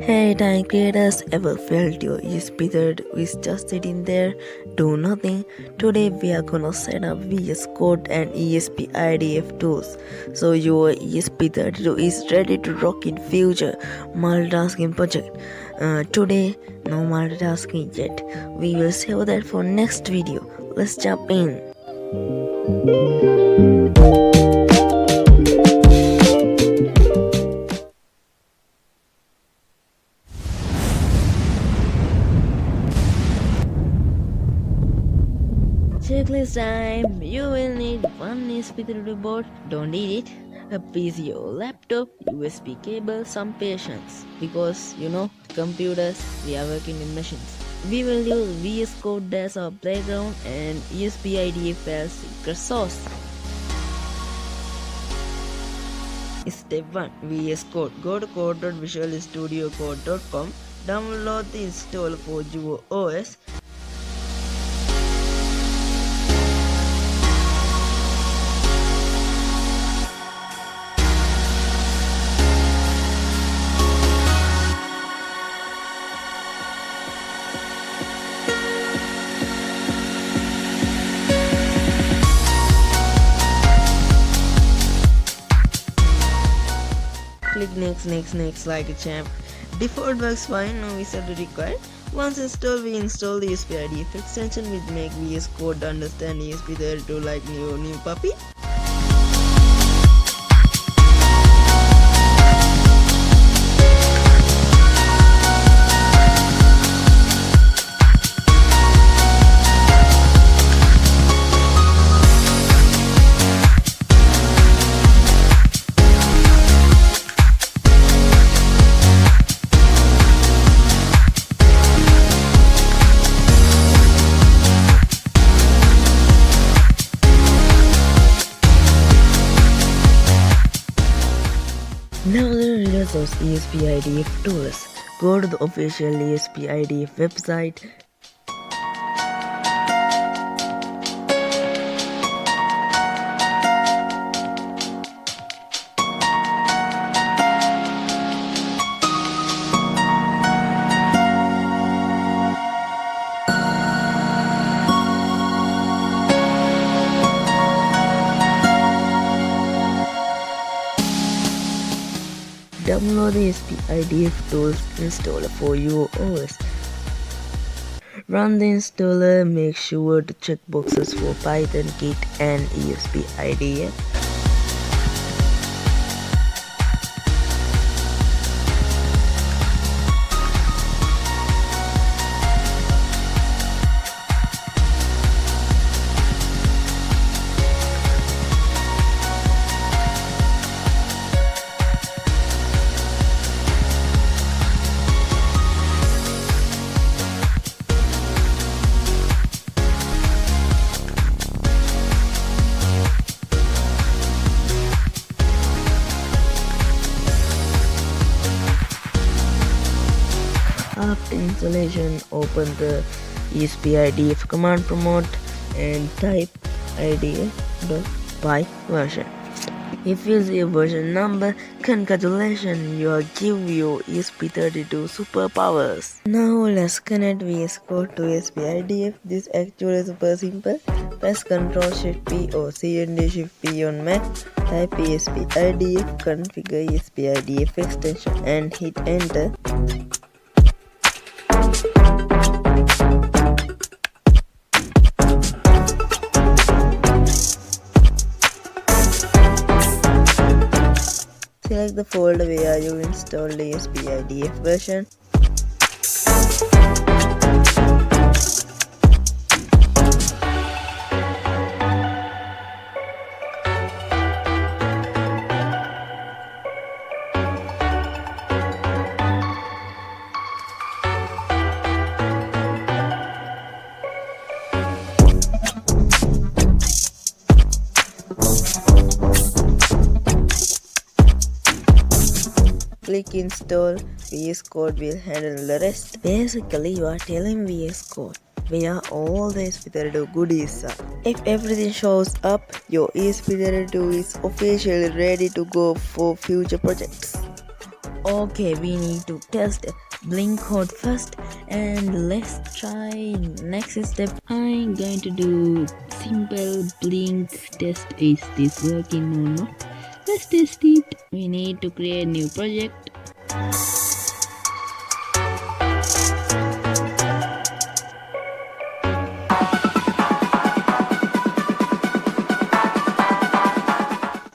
Hey time creators, ever felt your ESP32 is just sitting there, do nothing? Today we are gonna set up VS Code and ESP-IDF tools, so your ESP32 is ready to rock in future multitasking project. Today, no multitasking yet. We will save that for next video. Let's jump in. Checklist time. You will need one ESP32 board. Don't need it. A PC or laptop, USB cable, some patience. Because computers, we are working with machines. We will use VS Code as our playground and ESP-IDF as secret sauce. Step 1. VS Code. Go to code.visualstudiocode.com. Download the installer for your OS. Click next like a champ. Default works fine, no visa required. Once installed, we install the ESP-IDF extension which make VS Code understand ESP32 like new puppy. Now the results of ESP-IDF tools. Go to the official ESP-IDF website. Download the ESP-IDF tools installer for your OS. Run the installer, make sure to check boxes for Python, Git and ESP-IDF. After installation, open the ESP-IDF command prompt and type idf.py version. If you see a version number, congratulations, you are give your ESP32 superpowers. Now let's connect VS Code to ESP-IDF. This actually is super simple. Press Ctrl-Shift-P or Ctrl-Shift-P on Mac. Type ESP-IDF, configure ESP-IDF extension and hit enter. Select the folder where you installed the ESP-IDF version. Click install. VS Code will handle the rest. Basically, you are telling VS Code where all the ESP32 goodies are. If everything shows up, your ESP32 is officially ready to go for future projects. Okay, we need to test blink code first, and let's try next step. I'm going to do simple blink test. Is this working or not? Let's test it. We need to create a new project.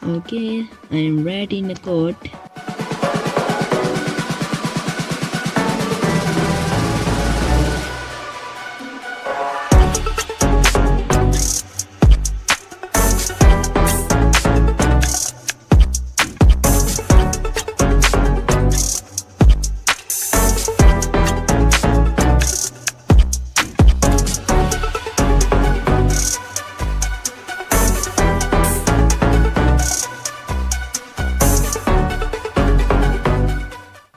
Okay, I'm writing the code.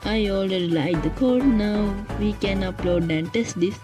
I already like the code. Now we can upload and test this.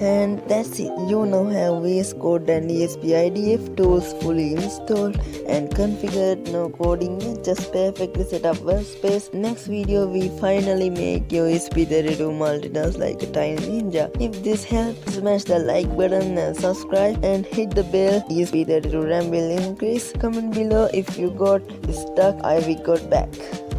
And that's it. You now have VS Code and ESP-IDF tools fully installed and configured. No coding, just perfectly set up workspace. Next video we finally make your ESP32 multitask like a tiny ninja. If this helps, smash the like button and subscribe and hit the bell. ESP32 RAM will increase. Comment below if you got stuck. I will got back.